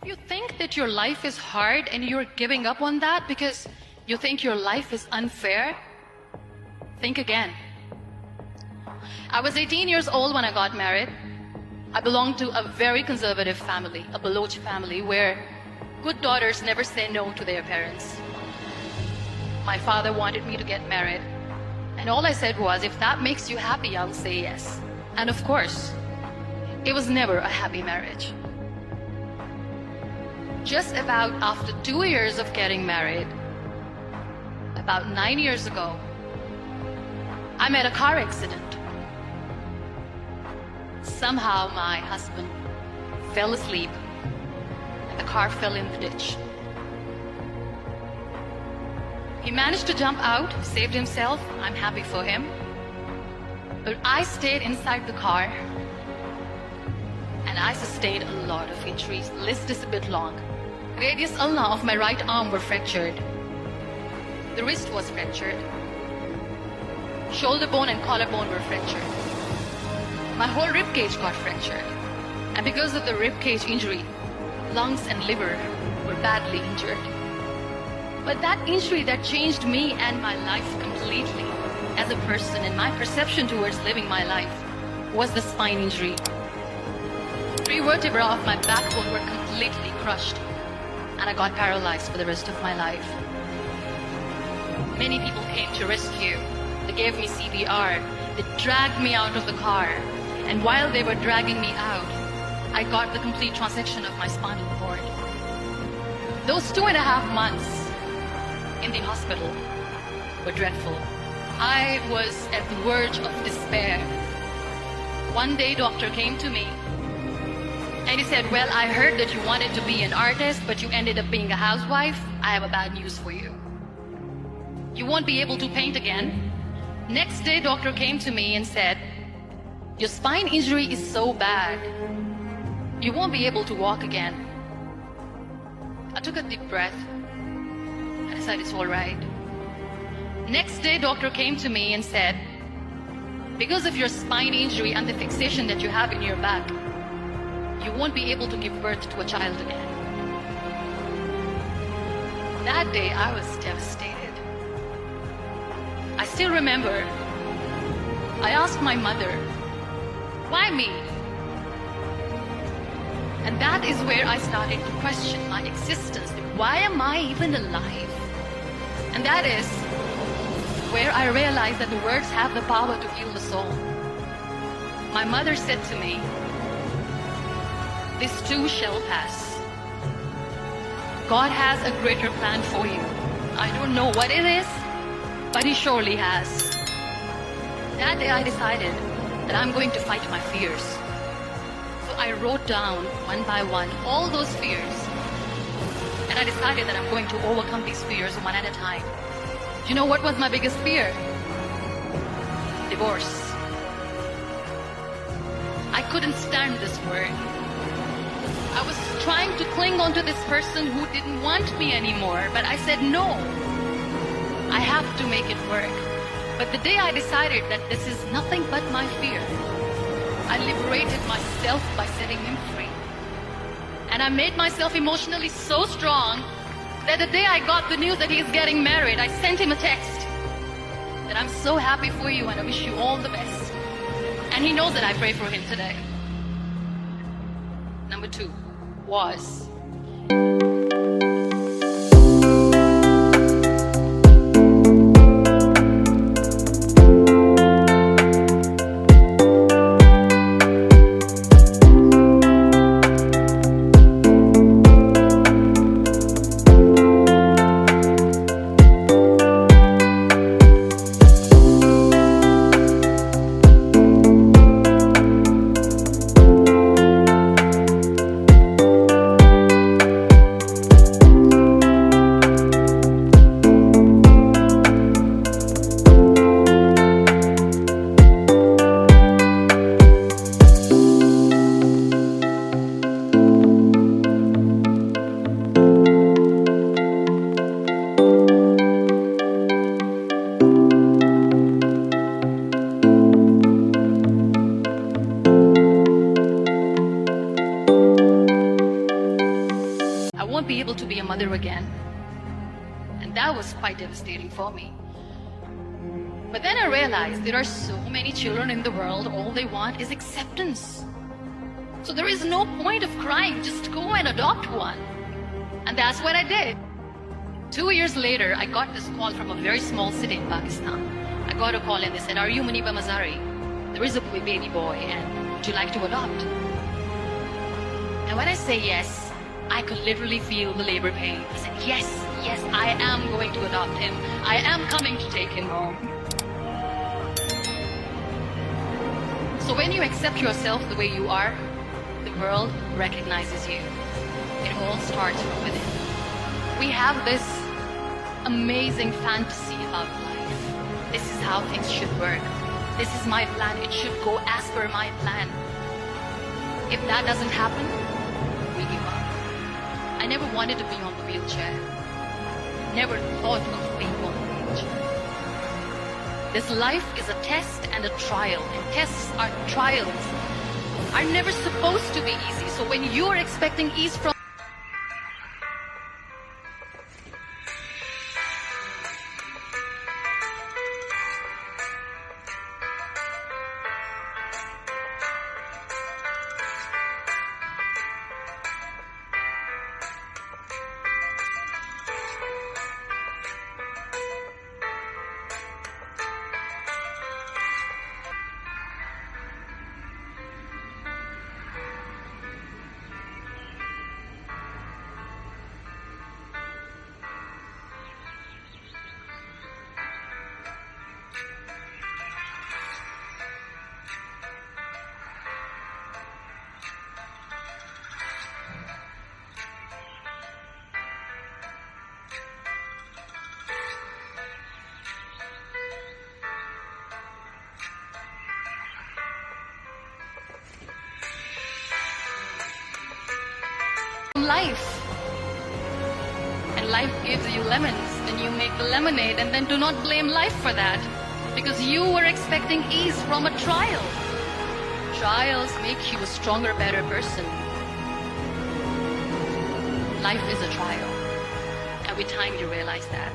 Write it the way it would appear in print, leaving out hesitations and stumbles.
If you think that your life is hard and you're giving up on that because you think your life is unfair, think again. I was 18 years old when I got married. I belonged to a very conservative family, a Baloch family, where good daughters never say no to their parents. My father wanted me to get married, and all I said was, if that makes you happy, I'll say yes. And of course, it was never a happy marriage. Just about after 2 years of getting married, about 9 years ago, I met a car accident. Somehow my husband fell asleep and the car fell in the ditch. He managed to jump out, saved himself. I'm happy for him. But I stayed inside the car and I sustained a lot of injuries. The list is a bit long. Radius ulna of my right arm were fractured. The wrist was fractured. Shoulder bone and collarbone were fractured. My whole rib cage got fractured. And because of the rib cage injury, lungs and liver were badly injured. But that injury that changed me and my life completely as a person and my perception towards living my life was the spine injury. 3 vertebrae of my backbone were completely crushed and I got paralyzed for the rest of my life. Many people came to rescue. They gave me CPR. They dragged me out of the car. And while they were dragging me out, I got the complete transection of my spinal cord. Those 2.5 months in the hospital were dreadful. I was at the verge of despair. One day, doctor came to me and he said, well, I heard that you wanted to be an artist, but you ended up being a housewife. I have a bad news for you. You won't be able to paint again. Next day, doctor came to me and said, your spine injury is so bad, you won't be able to walk again. I took a deep breath. I said, it's all right. Next day, doctor came to me and said, because of your spine injury and the fixation that you have in your back, you won't be able to give birth to a child again. That day, I was devastated. I still remember, I asked my mother, why me? And that is where I started to question my existence. Why am I even alive? And that is where I realized that the words have the power to heal the soul. My mother said to me, this too shall pass. God has a greater plan for you. I don't know what it is, but He surely has. That day I decided that I'm going to fight my fears. So I wrote down one by one all those fears. And I decided that I'm going to overcome these fears one at a time. Do you know what was my biggest fear? Divorce. I couldn't stand this word. I was trying to cling on to this person who didn't want me anymore, but I said no. I have to make it work. But the day I decided that this is nothing but my fear, I liberated myself by setting him free. And I made myself emotionally so strong that the day I got the news that he's getting married, I sent him a text that I'm so happy for you and I wish you all the best. And he knows that I pray for him today. Number 2 was be able to be a mother again. And that was quite devastating for me. But then I realized there are so many children in the world, all they want is acceptance. So there is no point of crying, just go and adopt one. And that's what I did. 2 years later, I got this call from a very small city in Pakistan. I got a call and they said, "Are you Muniba Mazari? There is a baby boy and would you like to adopt?" And when I say yes, I could literally feel the labor pain. I said, yes, I am going to adopt him. I am coming to take him home. So when you accept yourself the way you are, the world recognizes you. It all starts from within. We have this amazing fantasy about life. This is how things should work. This is my plan. It should go as per my plan. If that doesn't happen, we give up. I never wanted to be on the wheelchair. Never thought of being on the wheelchair. This life is a test and a trial, and tests are trials are never supposed to be easy. So when you're expecting ease from life. And life gives you lemons, then you make the lemonade, and then do not blame life for that, because you were expecting ease from a trial. Trials make you a stronger, better person. Life is a trial. Every time you realize that.